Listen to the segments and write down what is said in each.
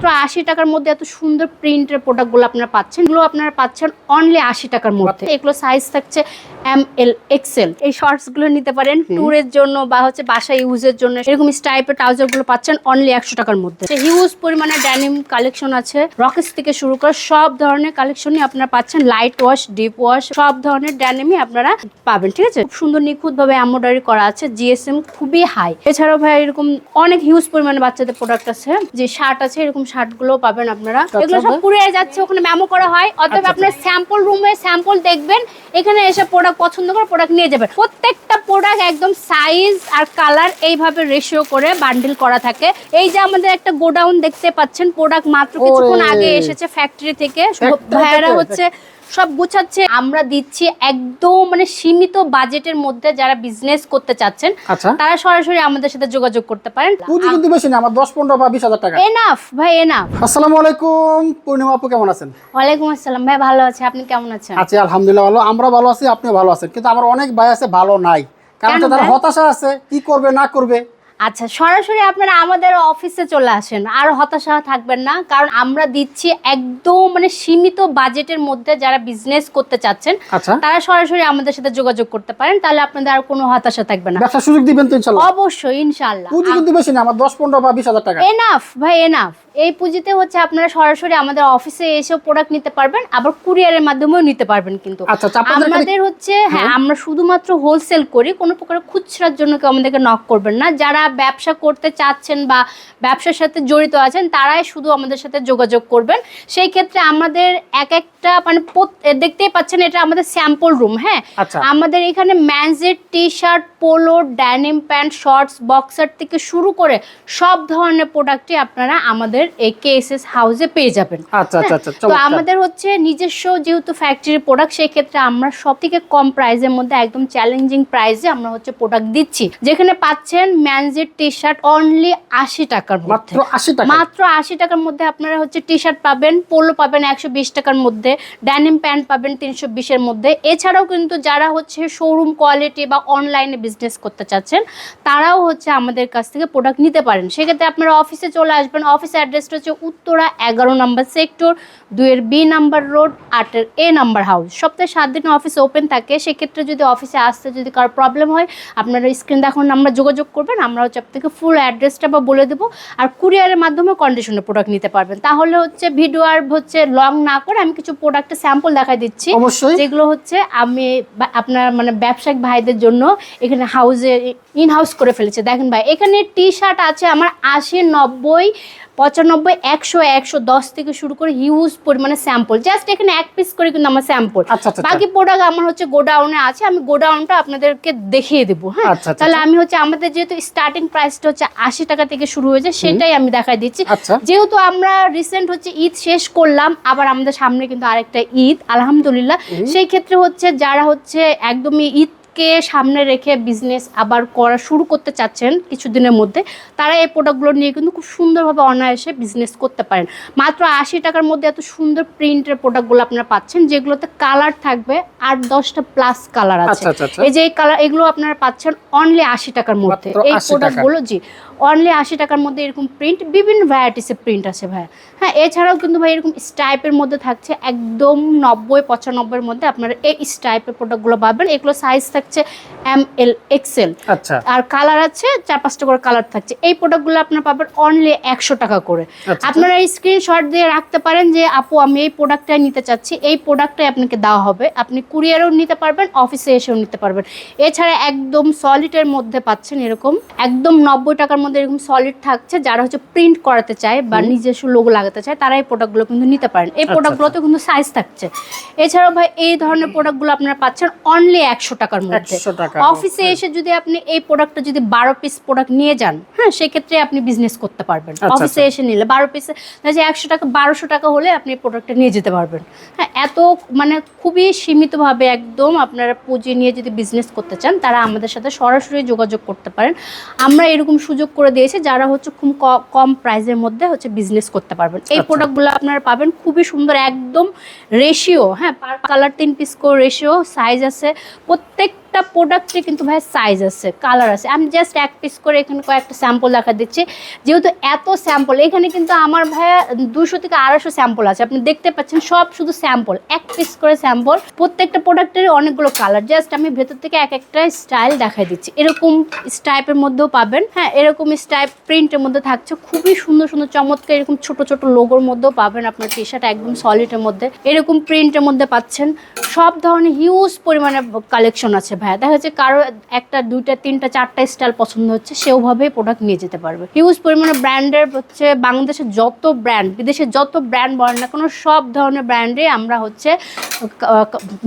মাত্র ৮০ টাকার মধ্যে এত সুন্দর প্রিন্টের প্রোডাক্টগুলো আপনারা পাচ্ছেন। এগুলো আপনারা পাচ্ছেন অনলি ৮০ টাকার মধ্যে। এগুলো সাইজ থাকছে ML XL। এই শর্টস গুলো নিতে পারেন ট্যুরের জন্য বা হচ্ছে বাসা ইউজের জন্য। এরকম টাইপের ট্রাউজার গুলো পাচ্ছেন অনলি ১০০ টাকার মধ্যে। হিউজ পরিমাণে ড্যানিম কালেকশন আছে, রকেটস থেকে শুরু করে সব ধরনের কালেকশনই আপনারা পাচ্ছেন। লাইট ওয়াশ, ডিপ ওয়াশ, সব ধরনের ড্যানিমই আপনারা পাবেন। ঠিক আছে, খুব সুন্দর নিখুঁত ভাবে এমব্রয়ডারি করা আছে, GSM খুবই হাই। এছাড়াও ভাই এরকম অনেক হিউজ পরিমাণে বাচ্চাদের প্রোডাক্ট আছে, যে শার্ট আছে, এরকম শার্ট গুলো পাবেন আপনারা। এগুলো সব কুরিয়ারে যাচ্ছে, ওখানে মেমো করা হয়। অতএব আপনার স্যাম্পল রুমে স্যাম্পল দেখবেন, এখানে এসে প্রোডাক্ট পছন্দ করে প্রোডাক্ট নিয়ে যাবেন। প্রত্যেকটা প্রোডাক্ট একদম সাইজ আর কালার এইভাবে রেশিও করে বান্ডিল করা থাকে। এই যে আমাদের একটা গোডাউন দেখতে পাচ্ছেন, প্রোডাক্ট মাত্র কিছুক্ষণ আগে এসেছে ফ্যাক্টরি থেকে। ভাইয়ারা হচ্ছে সব গুছাচ্ছে। আমরা দিচ্ছি একদম মানে সীমিত বাজেটের মধ্যে। যারা বিজনেস করতে চাচ্ছেন তারা সরাসরি আমাদের সাথে যোগাযোগ করতে পারেন। পুঁজি কিন্তু বেশি না, আমার 10-15 বা 20,000 টাকা এনাফ ভাই, এনাফ। আসসালামু আলাইকুম পূর্ণিমা আপু, কেমন আছেন? ওয়ালাইকুম আসসালাম ভাই, ভালো আছি, আপনি কেমন আছেন? আছি আলহামদুলিল্লাহ ভালো। আমরা ভালো আছি, আপনিও ভালো আছেন, কিন্তু আমার অনেক ভাই আছে ভালো নাই, কারণ তারা হতাশা আছে কি করবে না করবে। আচ্ছা, সরাসরি আপনারা আমাদের অফিসে চলে আসেন, আর হতাশা থাকবেন না, কারণ আমরা দিচ্ছি একদম মানে সীমিত বাজেটের মধ্যে। যারা বিজনেস করতে চাচ্ছেন তারা সরাসরি আমাদের সাথে যোগাযোগ করতে পারেন, তাহলে আপনাদের আর কোনো হতাশা থাকবে না। ব্যবসার সুযোগ দিবেন তো ইনশাআল্লাহ? অবশ্যই ইনশাআল্লাহ। পুঁজি কিন্তু বেশি না, আমার 10-15 বা 20,000 টাকা এনাফ ভাই, এনাফ। এই পুঁজিতে হচ্ছে আপনারা সরাসরি আমাদের অফিসে এসে প্রোডাক্ট নিতে পারবেন, আবার কুরিয়ারের মাধ্যমেও নিতে পারবেন। কিন্তু আমাদের হচ্ছে আমরা শুধুমাত্র হোলসেল করি, কোনো প্রকার খুচরার জন্য কেউ আমাদেরকে নক করবেন না। যারা ব্যবসা করতে চাচ্ছেন বা ব্যবসার সাথে জড়িত আছেন তারাই শুধু আমাদের সাথে যোগাযোগ করবেন। সেই ক্ষেত্রে আমাদের এক একটা মানে দেখতেই পাচ্ছেন, এটা আমাদের স্যাম্পল রুম। হ্যাঁ, আমাদের এখানে ম্যানজের T shirt, polo, denim pant, shorts, boxer থেকে শুরু করে সব ধরনের প্রোডাক্টই আপনারা আমাদের এই KSS হাউসে পেয়ে যাবেন। তো আমাদের হচ্ছে নিজস্ব যেহেতু ফ্যাক্টরি প্রোডাক্ট, সেই ক্ষেত্রে আমরা সব থেকে কম প্রাইসের মধ্যে একদম চ্যালেঞ্জিং প্রাইসে আমরা হচ্ছে প্রোডাক্ট দিচ্ছি। যেখানে পাচ্ছেন ম্যানজের টি শার্ট অনলি ৮০ টাকার মধ্যে। মাত্র ৮০ টাকার মধ্যে আপনারা হচ্ছে টি শার্ট পাবেন, পোলো পাবেন ১২০ টাকার মধ্যে, ড্যানিম প্যান্ট পাবেন ৩২০-এর মধ্যে। এছাড়াও কিন্তু যারা হচ্ছে শোরুম কোয়ালিটি বা অনলাইনে বিজনেস করতে চাচ্ছেন তারাও হচ্ছে আমাদের কাছ থেকে প্রোডাক্ট নিতে পারেন। সেক্ষেত্রে আপনারা অফিসে চলে আসবেন। অফিস অ্যাড্রেসটা হচ্ছে উত্তরা ১১ নম্বর সেক্টর, ২-এর B নাম্বার রোড, ৮-এর A নাম্বার হাউস। সপ্তাহে ৭ দিন অফিস ওপেন থাকে। সেক্ষেত্রে যদি অফিসে আসতে যদি কারো প্রবলেম হয়, আপনারা স্ক্রিন দেখানো নাম্বার যোগাযোগ করবেন, আমরা হচ্ছে আপনাকে ফুল অ্যাড্রেসটা বা বলে দেবো। আর কুরিয়ারের মাধ্যমে কন্ডিশনে প্রোডাক্ট নিতে পারবেন। তাহলে হচ্ছে ভিডিও আর হচ্ছে লং না করে আমি কিছু প্রোডাক্টের স্যাম্পল দেখাই দিচ্ছি, যেগুলো হচ্ছে আমি আপনার মানে ব্যবসায়িক ভাইদের জন্য এখানে হাউসে ইন হাউস করে ফেলেছে। দেখেন ভাই, এখানে টি শার্ট আছে আমার ৮০, ৯০, ৯৫, ১০০, ১১০ থেকে শুরু করে হিউজ পরিমাণে স্যাম্পল। জাস্ট এখানে এক পিস করে কিন্তু আমার স্যাম্পল। বাকি প্রোডাক্ট আমার হচ্ছে গোডাউনে আছে, আমি গোডাউনটা আপনাদেরকে দেখিয়ে দেবো। হ্যাঁ, তাহলে আমি হচ্ছে আমাদের যেহেতু স্টার্টিং প্রাইসটা হচ্ছে ৮০ টাকা থেকে শুরু হয়েছে, সেটাই আমি দেখাই দিচ্ছি। যেহেতু আমরা রিসেন্ট হচ্ছে ঈদ শেষ করলাম, আবার আমাদের সামনে কিন্তু আরেকটা ঈদ আলহামদুলিল্লাহ। সেই ক্ষেত্রে হচ্ছে যারা হচ্ছে একদমই ঈদকে সামনে রেখে বিজনেস আবার করা শুরু করতে চাচ্ছেন কিছুদিনের মধ্যে, তারা এই প্রোডাক্টগুলো নিয়ে কিন্তু খুব সুন্দরভাবে অনায়াসে বিজনেস করতে পারেন। মাত্র ৮০ টাকার মধ্যে এত সুন্দর প্রিন্টের প্রোডাক্টগুলো আপনারা পাচ্ছেন, যেগুলোতে কালার থাকবে ৮-১০টা প্লাস কালার আছে। এই যে এই কালার, এগুলো আপনারা পাচ্ছেন অনলি ৮০ টাকার মধ্যে। এই প্রোডাক্টগুলো জি অনলি ৮০ টাকার মধ্যে। এরকম প্রিন্ট বিভিন্ন ভ্যারাইটিসের প্রিন্ট আছে ভাই। হ্যাঁ, এছাড়াও কিন্তু ভাই এরকম স্টাইপের মধ্যে থাকছে একদম ৯০-৯৫-এর মধ্যে আপনারা এই স্টাইপের প্রোডাক্টগুলো পাবেন। এগুলো সাইজ থাকছে ML XL। আর কালার আছে ৪-৫টা করে কালার থাকছে। এই প্রোডাক্টগুলো আপনারা পাবেন অনলি ১০০ টাকা করে। আপনারা স্ক্রিনশট দিয়ে রাখতে পারেন যে আপু আমি এই প্রোডাক্টটাই নিতে চাচ্ছি, এই প্রোডাক্টটাই আপনাকে দেওয়া হবে। আপনি কুরিয়ারেও নিতে পারবেন, অফিসে এসেও নিতে পারবেন। এছাড়া একদম সলিডের মধ্যে পাচ্ছেন এরকম একদম ৯০ টাকার মধ্যে এরকম সলিড থাকছে। যারা হচ্ছে প্রিন্ট করাতে চায় বা নিজস্ব লোগো লাগাতে চায় তারা এই প্রোডাক্টগুলো কিন্তু নিতে পারেন। এই প্রোডাক্টগুলোতে কিন্তু সাইজ থাকছে। এছাড়াও ভাই এই ধরনের প্রোডাক্টগুলো আপনারা পাচ্ছেন অনলি ১০০ টাকার মধ্যে। অফিসে এসে যদি আপনি এই প্রোডাক্টটা যদি ১২ পিস প্রোডাক্ট নিয়ে যান, হ্যাঁ, সেক্ষেত্রে আপনি বিজনেস করতে পারবেন। অফিসে এসে নিলে ১২ পিসে ১০০ টাকা ১২০০ টাকা হলে আপনি এই প্রোডাক্টটা নিয়ে যেতে পারবেন। হ্যাঁ, এত মানে খুবই সীমিতভাবে একদম আপনারা পুঁজি নিয়ে যদি বিজনেস করতে চান তারা আমাদের সাথে সরাসরি যোগাযোগ করতে পারেন। আমরা এরকম সুযোগ করে দিয়েছে, যারা হচ্ছে খুব কম প্রাইসের মধ্যে হচ্ছে বিজনেস করতে পারবেন। এই প্রোডাক্টগুলো আপনারা পাবেন খুবই সুন্দর, একদম রেশিও, হ্যাঁ, পার কালার 3 পিস করে রেশিও, সাইজ আছে প্রত্যেকটা প্রোডাক্টে কিন্তু ভাই সাইজ আছে, কালার আছে। আমি জাস্ট 1 পিস করে এখানে কয়েকটা স্যাম্পল দেখা দিচ্ছি, যেহেতু এত স্যাম্পল এখানে কিন্তু আমার ভাইয়া 200 থেকে 250 স্যাম্পল আছে, আপনি দেখতে পাচ্ছেন সব শুধু স্যাম্পল, 1 পিস করে স্যাম্পল, প্রত্যেকটা প্রোডাক্টের অনেকগুলো কালার। জাস্ট আমি ভেতর থেকে এক একটা স্টাইল দেখাই দিচ্ছি। এরকম স্টাইপের মধ্যেও পাবেন, হ্যাঁ, এরকম স্টাইপ প্রিন্টের মধ্যে থাকছে, খুবই সুন্দর সুন্দর চমৎকার, এরকম ছোট ছোট লোগোর মধ্যেও পাবেন আপনার টি শার্ট, একদম সলিডের মধ্যে এরকম প্রিন্টের মধ্যে পাচ্ছেন। সব ধরনের হিউজ পরিমাণে কালেকশন আছে ভাইয়া, দেখা যাচ্ছে কারো একটা 2টা 3টা 4টা স্টাইল পছন্দ হচ্ছে, সেভাবেই প্রোডাক্ট নিয়ে যেতে পারবে। হিউজ পরিমাণে ব্র্যান্ডের হচ্ছে বাংলাদেশের যত ব্র্যান্ড, বিদেশে যত ব্র্যান্ড বলেন না কোনো, সব ধরনের ব্র্যান্ডে আমরা হচ্ছে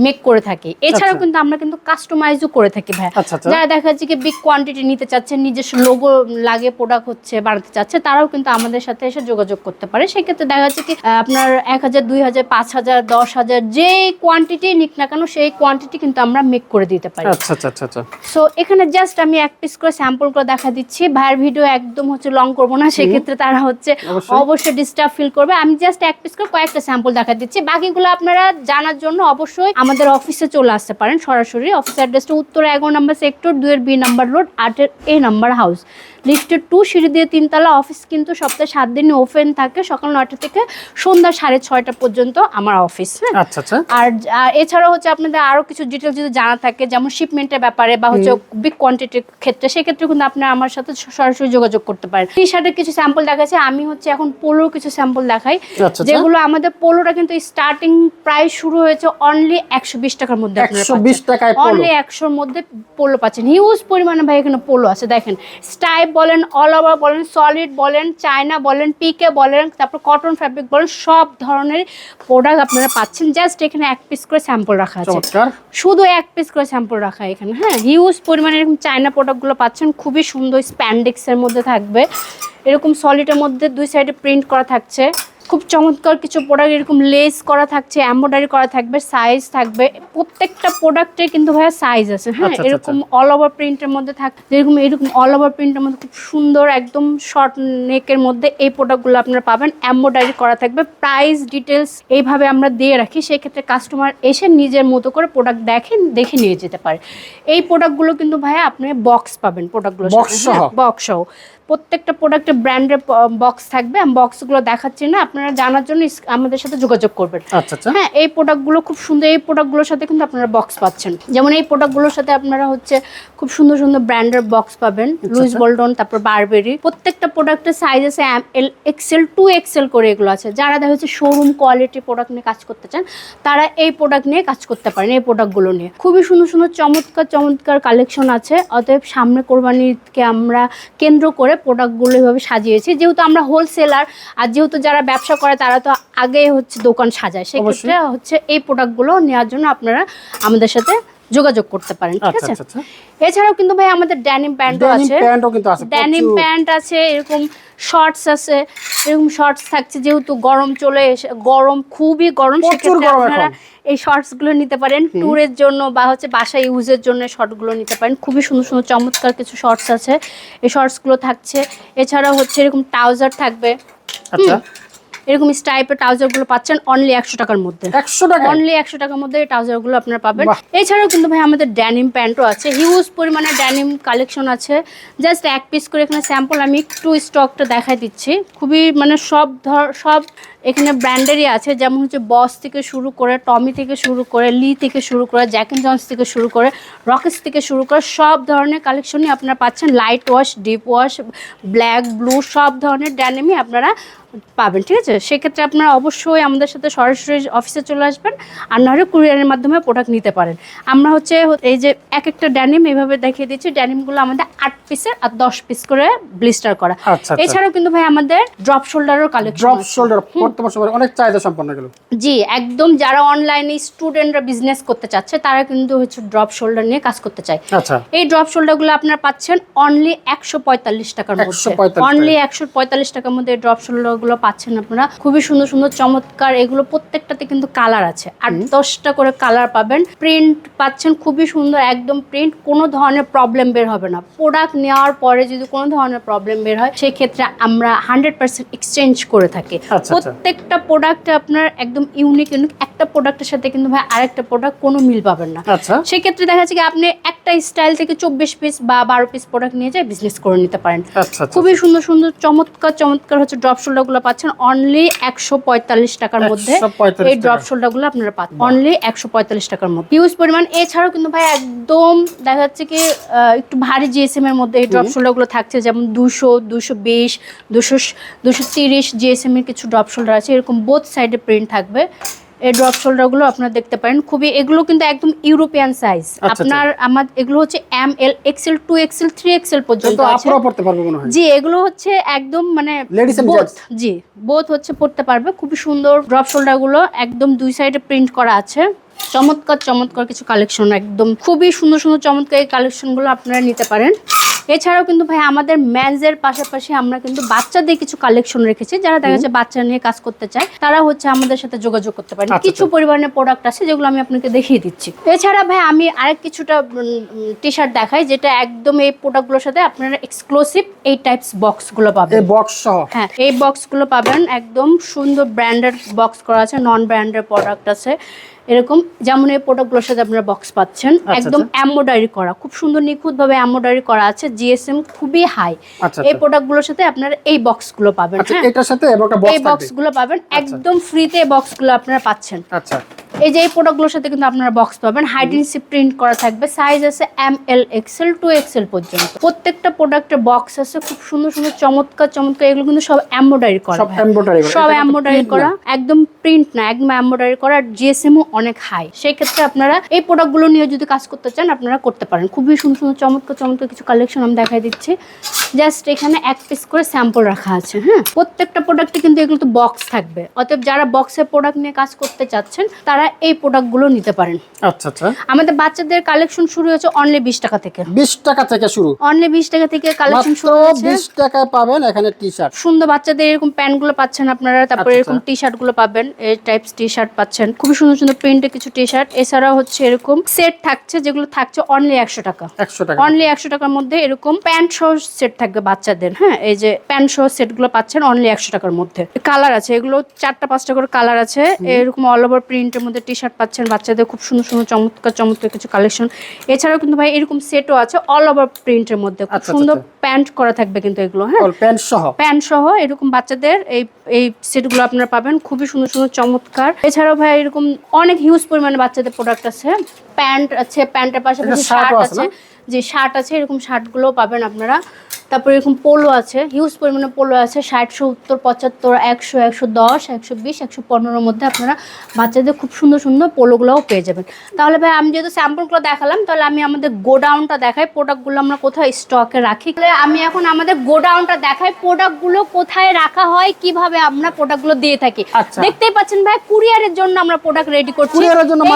মেক করে থাকি। এছাড়াও কিন্তু আমরা কিন্তু কাস্টমাইজও করে থাকি ভাই। যারা দেখা যাচ্ছে কি বিগ কোয়ান্টিটি নিতে চাচ্ছে, নিজস্ব লোগো লাগে প্রোডাক্ট হচ্ছে বানাতে চাচ্ছে, তারাও কিন্তু আমাদের সাথে এসে যোগাযোগ করতে পারে। সেক্ষেত্রে দেখা যাচ্ছে কি আপনার 1000, 2000, 5000, 10000 যে কোয়ান্টিটি নিক না কেন, সেই কোয়ান্টিটি কিন্তু আমরা মেক করে দিতে পারি। সো এখানে জাস্ট আমি 1 পিস করে স্যাম্পল করে দেখা দিচ্ছি। ভাইয়ের ভিডিও একদম হচ্ছে লং করব না, সেক্ষেত্রে তারা হচ্ছে অবশ্যই ডিস্টার্ব ফিল করবে। আমি জাস্ট 1 পিস করে কয়েকটা স্যাম্পল দেখা দিচ্ছি, বাকিগুলো আপনারা জানার জন্য অবশ্যই আমাদের অফিসে চলে আসতে পারেন সরাসরি। অফিস অ্যাড্রেসটা Uttara 11 number sector, 2 B number road, 8 A number house, লিফটের 2, সিঁড়ি দিয়ে 3 তলা। অফিস কিন্তু সপ্তাহে 7 দিন ওপেন থাকে, সকাল 9টা থেকে সন্ধ্যা 6:30 পর্যন্ত আমার অফিস। আর এছাড়াও হচ্ছে আপনাদের আরো কিছু ডিটেলস যদি জানা থাকে, যেমন শিপমেন্টের ব্যাপারে বা হচ্ছে বিগ কোয়ান্টিটির ক্ষেত্রে, সেক্ষেত্রে কিন্তু আপনারা আমার সাথে সরাসরি যোগাযোগ করতে পারেন। টি শার্টের কিছু স্যাম্পল দেখাচ্ছি, আমি হচ্ছে এখন পোলোর কিছু স্যাম্পল দেখাই, যেগুলো আমাদের পোলোটা কিন্তু স্টার্টিং প্রাইস শুরু হয়েছে অনলি 120 টাকার মধ্যে। 120 টাকায় অনলি 100-র মধ্যে পোলো পাচ্ছেন। হিউজ পরিমাণে ভাই এখানে পোলো আছে, দেখেন স্টাইপ বলেন, অল ওভার বলেন, সলিড বলেন, চায়না বলেন, পিকে বলেন, তারপর কটন ফ্যাব্রিক বলেন, সব ধরনের প্রোডাক্ট আপনারা পাচ্ছেন। জাস্ট এখানে 1 পিস করে স্যাম্পল রাখা আছে, শুধু 1 পিস করে স্যাম্পল রাখা এখানে, হ্যাঁ। হিউজ পরিমাণে এরকম চায়না প্রোডাক্টগুলো পাচ্ছেন, খুবই সুন্দর স্প্যান্ডেক্সের মধ্যে থাকবে, এরকম সলিডের মধ্যে 2 সাইডে প্রিন্ট করা থাকছে, খুব চমৎকার কিছু প্রোডাক্ট, এরকম লেস করা থাকছে, এমব্রয়ডারি করা থাকবে, সাইজ থাকবে, প্রত্যেকটা প্রোডাক্টে কিন্তু ভাইয়া সাইজ আছে, হ্যাঁ। এরকম অল ওভার প্রিন্টের মধ্যে থাকবে, এরকম অল ওভার প্রিন্টের মধ্যে খুব সুন্দর একদম শর্ট নেকের মধ্যে এই প্রোডাক্টগুলো আপনারা পাবেন, এমব্রয়ডারি করা থাকবে। প্রাইস ডিটেলস এইভাবে আমরা দিয়ে রাখি, সেক্ষেত্রে কাস্টমার এসে নিজের মতো করে প্রোডাক্ট দেখে নিয়ে যেতে পারে। এই প্রোডাক্টগুলো কিন্তু ভাইয়া আপনি বক্স পাবেন, প্রোডাক্টগুলো বক্স সহ প্রত্যেকটা প্রোডাক্টে ব্র্যান্ডের বক্স থাকবে। আমি বক্সগুলো দেখাচ্ছি না, আপনারা জানার জন্য আমাদের সাথে যোগাযোগ করবেন। হ্যাঁ, এই প্রোডাক্টগুলো খুব সুন্দর, এই প্রোডাক্টগুলোর সাথে কিন্তু আপনারা বক্স পাচ্ছেন। যেমন এই প্রোডাক্টগুলোর সাথে আপনারা হচ্ছে খুব সুন্দর সুন্দর ব্র্যান্ডের বক্স পাবেন, লুইস বলটন, তারপর বারবেরি। প্রত্যেকটা প্রোডাক্টের সাইজ আছে ML, XL, 2XL করে এগুলো আছে। যারা দেখা হচ্ছে শোরুম কোয়ালিটি প্রোডাক্ট নিয়ে কাজ করতে চান, তারা এই প্রোডাক্ট নিয়ে কাজ করতে পারেন। এই প্রোডাক্টগুলো নিয়ে খুবই সুন্দর সুন্দর চমৎকার কালেকশন আছে। অতএব সামনে কোরবানিকে আমরা কেন্দ্র করে প্রোডাক্টগুলো এভাবে সাজিয়েছি। যেহেতু আমরা হোলসেলার, আর যেহেতু যারা ব্যবসা করে তারা তো আগে হচ্ছে দোকান সাজায়, সেক্ষেত্রে হচ্ছে এই প্রোডাক্টগুলো নেওয়ার জন্য আপনারা আমাদের সাথে যোগাযোগ করতে পারেন, ঠিক আছে। এছাড়াও কিন্তু ভাই আমাদের ড্যানিম প্যান্টও আছে, ড্যানিম প্যান্ট আছে, এরকম শর্টস আছে, এরকম শর্টস থাকছে। যেহেতু গরম চলে এসে, খুবই গরম, সেক্ষেত্রে আপনারা এই শর্টসগুলো নিতে পারেন ট্যুরের জন্য বা হচ্ছে বাসায় ইউজের জন্য শর্টগুলো নিতে পারেন। খুবই সুন্দর সুন্দর চমৎকার কিছু শর্টস আছে, এই শর্টসগুলো থাকছে। এছাড়াও হচ্ছে এরকম ট্রাউজার থাকবে, এরকম স্টাইপের ট্রাউজারগুলো পাচ্ছেন অনলি 100 টাকার মধ্যে। 100 টাকা, অনলি 100 টাকার মধ্যে এই ট্রাউজারগুলো আপনারা পাবেন। এছাড়াও কিন্তু ভাই আমাদের ড্যানিম প্যান্টও আছে, হিউজ পরিমাণে ড্যানিম কালেকশন আছে। জাস্ট 1 পিস করে এখানে স্যাম্পল আমি একটু স্টকটা দেখাই দিচ্ছি। খুবই মানে সব এখানে ব্র্যান্ডেরই আছে, যেমন হচ্ছে বস থেকে শুরু করে, টমি থেকে শুরু করে, লি থেকে শুরু করে, জ্যাক এন্ড জন্স থেকে শুরু করে, রকেটস থেকে শুরু করে সব ধরনের কালেকশনই আপনারা পাচ্ছেন। Light wash, deep wash, black, blue সব ধরনের ড্যানিমই আপনারা পাবেন, ঠিক আছে। সেক্ষেত্রে আপনারা অবশ্যই আমাদের সাথে সরাসরি অফিসে চলে আসবেন, আর নাহলে কুরিয়ারের মাধ্যমে প্রোডাক্ট নিতে পারেন। আমরা হচ্ছে এই যে এক একটা ড্যানিম এইভাবে দেখিয়ে দিচ্ছি। ড্যানিমগুলো আমাদের 8 পিসের আর 10 পিস করে ব্লিস্টার করা। এছাড়াও কিন্তু ভাই আমাদের ড্রপ শোল্ডারের কালেকশন, ড্রপ শোল্ডার বর্তমান সময়ে অনেক চাহিদা সম্পন্ন এগুলো। জি, একদম যারা অনলাইনে স্টুডেন্টরা বিজনেস করতে চাচ্ছে, তারা কিন্তু হচ্ছে ড্রপ শোল্ডার নিয়ে কাজ করতে চায়। এই ড্রপ শোল্ডারগুলো আপনারা পাচ্ছেন অনলি 145 টাকার মধ্যে, অনলি 145 টাকার মধ্যে ড্রপ শোল্ডারগুলো গুলো পাচ্ছেন আপনারা, খুবই সুন্দর সুন্দর চমৎকার। এগুলো প্রত্যেকটাতে কিন্তু কালার আছে, 8-10টা করে কালার পাবেন। প্রিন্ট পাচ্ছেন খুবই সুন্দর, একদম প্রিন্ট, কোনো ধরনের প্রবলেম বের হবে না। প্রোডাক্ট নেওয়ার পরে যদি কোনো ধরনের প্রবলেম বের হয় সেক্ষেত্রে আমরা 100% এক্সচেঞ্জ করে থাকি। প্রত্যেকটা প্রোডাক্টে আপনার একদম ইউনিক ইউনিক, একটা প্রোডাক্টের সাথে কিন্তু ভাই আরেকটা প্রোডাক্ট কোনো মিল পাবেন না। সেক্ষেত্রে দেখা যাচ্ছে কি আপনি একটা স্টাইল থেকে 24 পিস বা 12 পিস প্রোডাক্ট নিয়ে যায় বিজনেস করে নিতে পারেন। খুবই সুন্দর সুন্দর চমৎকার চমৎকার হচ্ছে ড্রপ শোল্ডারগুলো পাচ্ছেন অনলি 145 টাকার মধ্যে। এই ড্রপ শোল্ডারগুলো আপনারা পাচ্ছেন অনলি 145 টাকার মধ্যে, হিউজ পরিমাণ। এছাড়াও কিন্তু ভাই একদম দেখা যাচ্ছে কি একটু ভারী জিএসএম এর মধ্যে এই ড্রপ শোল্ডারগুলো থাকছে, যেমন 200, 220, 230 জিএসএম এর কিছু ড্রপ শোল্ডার আছে, এরকম বোথ সাইডে প্রিন্ট থাকবে। এই ড্রপ শোল্ডারগুলো আপনারা দেখতে পারেন, খুবই এগুলো কিন্তু একদম ইউরোপিয়ান সাইজ। আপনার আমার এগুলো হচ্ছে ML, XL, 2XL, 3XL পর্যন্ত আছে। জি, এগুলো হচ্ছে একদম মানে বোথ, জি বোথ হচ্ছে পড়তে পারবে। খুবই সুন্দর ড্রপ শোল্ডারগুলো, একদম দুই সাইডে প্রিন্ট করা আছে। চমৎকার চমৎকার কিছু কালেকশন, একদম খুবই সুন্দর সুন্দর চমৎকার এই কালেকশনগুলো আপনারা নিতে পারেন। এছাড়াও কিন্তু ভাই আমাদের মেন্সের পাশাপাশি আমরা কিন্তু বাচ্চাদের কিছু কালেকশন রেখেছি। যারা দেখা যাচ্ছে বাচ্চা নিয়ে কাজ করতে চায় তারা হচ্ছে আমাদের সাথে যোগাযোগ করতে পারেন। কিছু পরিমাণের প্রোডাক্ট আছে যেগুলো আমি আপনাকে দেখিয়ে দিচ্ছি। এছাড়া ভাই আমি আরেক কিছুটা টি শার্ট দেখাই, যেটা একদম এই প্রোডাক্টগুলোর সাথে আপনারা এক্সক্লুসিভ এই টাইপস বক্সগুলো পাবেন। এই বক্স সহ, হ্যাঁ এই বক্সগুলো পাবেন, একদম সুন্দর ব্র্যান্ডেড বক্স করা আছে, নন ব্র্যান্ডেড প্রোডাক্ট আছে এরকম। যেমন এই প্রোডাক্টগুলোর সাথে আপনারা বক্স পাচ্ছেন, একদম এমব্রয়ডারি করা, খুব সুন্দর নিখুঁতভাবে এমব্রয়ডারি করা আছে, জিএসএম খুবই হাই। এই প্রোডাক্টগুলোর সাথে আপনারা এই বক্সগুলো পাবেন। এটার সাথে এই বক্সগুলো পাবেন একদম ফ্রিতে, এই বক্সগুলো আপনারা পাচ্ছেন। আচ্ছা, এই যে এই প্রোডাক্টগুলোর সাথে কিন্তু আপনারা বক্স পাবেন, হাইডেন্সি প্রিন্ট করা থাকবে, সাইজ আছে ML, XL, 2XL পর্যন্ত। প্রত্যেকটা প্রোডাক্টের বক্স আছে, খুব সুন্দর সুন্দর চমৎকার চমৎকার। এগুলো কিন্তু সব এমব্রয়ডারি করা, সব এমব্রয়ডারি করা, একদম প্রিন্ট না, একদম এমব্রয়ডারি করা। জিএসএমও অনেক হাই। সেই ক্ষেত্রে আপনারা এই প্রোডাক্টগুলো নিয়ে যদি কাজ করতে চান আপনারা করতে পারেন। খুবই সুন্দর সুন্দর চমৎকার চমৎকার কিছু কালেকশন আমি দেখাই দিচ্ছি। জাস্ট এখানে এক পিস করে স্যাম্পল রাখা আছে। হ্যাঁ, প্রত্যেকটা প্রোডাক্টে কিন্তু এগুলো তো বক্স থাকবে, অতএব যারা বক্সের প্রোডাক্ট নিয়ে কাজ করতে চাচ্ছেন তারা এই প্রোডাক্টগুলো নিতে পারেন। আচ্ছা আচ্ছা, আমাদের বাচ্চাদের কালেকশন শুরু হচ্ছে অনলি 20 টাকা থেকে। 20 টাকা থেকে শুরু, অনলি 20 টাকা থেকে কালেকশন শুরু হচ্ছে। 20 টাকায় পাবেন এখানে টি-শার্ট, সুন্দর বাচ্চাদের এরকম প্যান্টগুলো পাচ্ছেন আপনারা, তারপরে এরকম টি-শার্টগুলো পাবেন, এই টাইপস টি-শার্ট পাচ্ছেন, খুবই সুন্দর সুন্দর প্রিন্টের কিছু টি-শার্ট। এছাড়াও হচ্ছে এরকম সেট থাকছে, যেগুলো থাকছে অনলি 100 টাকা। 100 টাকা, অনলি 100 টাকার মধ্যে এরকম প্যান্ট সহ সেট থাকবে বাচ্চাদের। হ্যাঁ, এই যে প্যান্ট সহ সেটগুলো পাচ্ছেন অনলি 100 টাকার মধ্যে। কালার আছে, এগুলো 4টা-5টা করে কালার আছে, এরকম অল ওভার প্রিন্টের মধ্যে টি-শার্ট পাচ্ছেন বাচ্চাদের, খুব সুন্দর সুন্দর চমৎকার চমৎকার কিছু কালেকশন। এছাড়াও কিন্তু ভাই এরকম সেটও আছে অল ওভার প্রিন্টের মধ্যে, খুব সুন্দর প্যান্ট করা থাকবে কিন্তু এগুলো। হ্যাঁ, প্যান্ট সহ এরকম বাচ্চাদের এই সেটগুলো আপনারা পাবেন, খুবই সুন্দর সুন্দর চমৎকার। এছাড়াও ভাই এরকম অনেক হিউজ পরিমাণে বাচ্চাদের প্রোডাক্ট আছে, প্যান্ট আছে, প্যান্টের পাশাপাশি শার্ট আছে, যে শার্ট আছে এরকম শার্টগুলোও পাবেন আপনারা। তারপরে এরকম পোলো আছে, হিউজ পরিমাণে পোলো আছে, 60, 70, 75, 100, 110, 120, 115-র মধ্যে আপনারা বাচ্চাদের খুব সুন্দর সুন্দর পোলোগুলোও পেয়ে যাবেন। তাহলে ভাই আমি যেহেতু স্যাম্পলগুলো দেখালাম, তাহলে আমি আমাদের গোডাউনটা দেখাই, প্রোডাক্টগুলো আমরা কোথায় স্টকে রাখি। তাহলে আমি এখন আমাদের গোডাউনটা দেখাই, প্রোডাক্টগুলো কোথায় রাখা হয়, কিভাবে আমরা প্রোডাক্টগুলো দিয়ে থাকি। দেখতেই পাচ্ছেন ভাই, কুরিয়ারের জন্য আমরা প্রোডাক্ট রেডি করছি।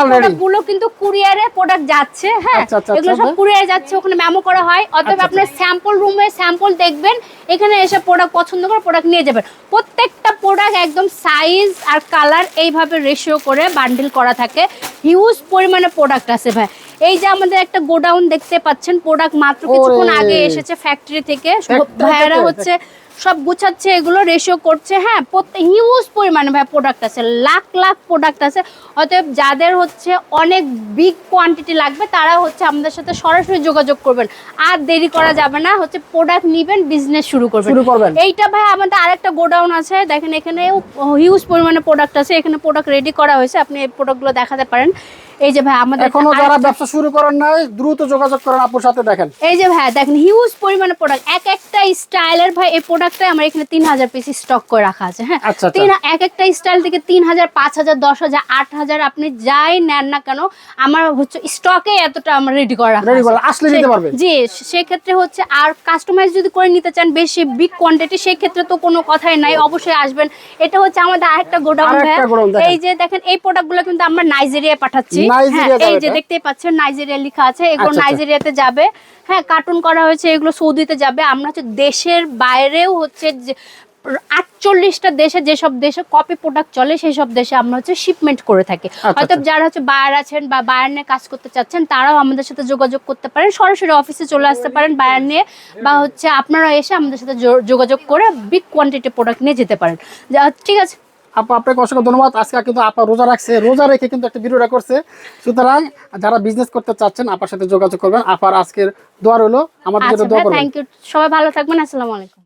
প্রোডাক্টগুলো কিন্তু কুরিয়ারে প্রোডাক্ট যাচ্ছে। হ্যাঁ, এগুলো সব কুরিয়ারে যাচ্ছে, ওখানে মেমো করা হয়। অতএব আপনার স্যাম্পল রুমে স্যাম্পল দেখবেন, এখানে এসে প্রোডাক্ট পছন্দ করে প্রোডাক্ট নিয়ে যাবেন। প্রত্যেকটা প্রোডাক্ট একদম সাইজ আর কালার এইভাবে রেশিও করে বান্ডিল করা থাকে, হিউজ পরিমাণে প্রোডাক্ট আছে ভাই। এই যে আমাদের একটা গোডাউন দেখতে পাচ্ছেন, প্রোডাক্ট মাত্র কিছুক্ষণ আগে এসেছে ফ্যাক্টরি থেকে, ভাইয়ারা হচ্ছে সব গুছাচ্ছে, এগুলো রেশিও করছে। হ্যাঁ, হিউজ পরিমাণে ভাই প্রোডাক্ট আছে, লাখ লাখ প্রোডাক্ট আছে। অতএব যাদের হচ্ছে অনেক বিগ কোয়ান্টিটি লাগবে তারা হচ্ছে আমাদের সাথে সরাসরি যোগাযোগ করবেন, আর দেরি করা যাবে না, হচ্ছে প্রোডাক্ট নিবেন, বিজনেস শুরু করবেন। এইটা ভাই আমাদের আরেকটা গোডাউন আছে, দেখেন এখানে হিউজ পরিমাণে প্রোডাক্ট আছে, এখানে প্রোডাক্ট রেডি করা হয়েছে, আপনি এই প্রোডাক্টগুলো দেখাতে পারেন। এই যে ভাই আমাদের এখনো যারা ব্যবসা শুরু করেন নাই দ্রুত যোগাযোগ করেন আপুর সাথে। দেখেন এই যে ভাই, দেখেন হিউজ পরিমাণে প্রোডাক্ট, এক একটা স্টাইলের ভাই এই প্রোডাক্টটা আমার এখানে 3000 পিস স্টক করে রাখা আছে। হ্যাঁ, এক একটা স্টাইল থেকে 3000, 5000, 10000, 8000 আপনি যাই নেন না কেন, আমার হচ্ছে স্টকে এতটা আমার রেডি করা রাখা আছে, আসলে নিতে পারবেন। জি, সেই ক্ষেত্রে হচ্ছে আর কাস্টমাইজ যদি করে নিতে চান বেশি বিগ কোয়ান্টিটি, সেই ক্ষেত্রে তো কোনো কথাই নাই, অবশ্যই আসবেন। এটা হচ্ছে আমাদের আরেকটা গোডাউন। এই যে দেখেন এই প্রোডাক্টগুলো কিন্তু আমরা নাইজেরিয়ায় পাঠাচ্ছি। এই যে দেখতেই পাচ্ছেন নাইজেরিয়া লেখা আছে, এগুলো নাইজেরিয়াতে যাবে। হ্যাঁ, কার্টুন করা হয়েছে, এগুলো সৌদিতে যাবে। আমরা হচ্ছে দেশের বাইরেও হচ্ছে 48টা দেশে, যেসব দেশে কপি প্রোডাক্ট চলে সেই সব দেশে আমরা হচ্ছে শিপমেন্ট করে থাকি। হয়তো যারা হচ্ছে বায়ার আছেন বা বায়ার নিয়ে কাজ করতে চাচ্ছেন তারাও আমাদের সাথে যোগাযোগ করতে পারেন, সরাসরি অফিসে চলে আসতে পারেন বায়ার নিয়ে, বা হচ্ছে আপনারা এসে আমাদের সাথে যোগাযোগ করে বিগ কোয়ান্টিটি প্রোডাক্ট নিয়ে যেতে পারেন। ঠিক আছে আপা, আপনাকে অসংখ্য ধন্যবাদ। আজকে কিন্তু আপা রোজা রাখছে, রোজা রেখে কিন্তু একটা ভিডিওটা করছে। সুতরাং যারা বিজনেস করতে চাচ্ছেন আপার সাথে যোগাযোগ করবেন। আপার আজকের দোয়া রইলো, আমাদের জন্য দোয়া করবেন। থ্যাংক ইউ, সবাই ভালো থাকবেন, আসসালামু আলাইকুম।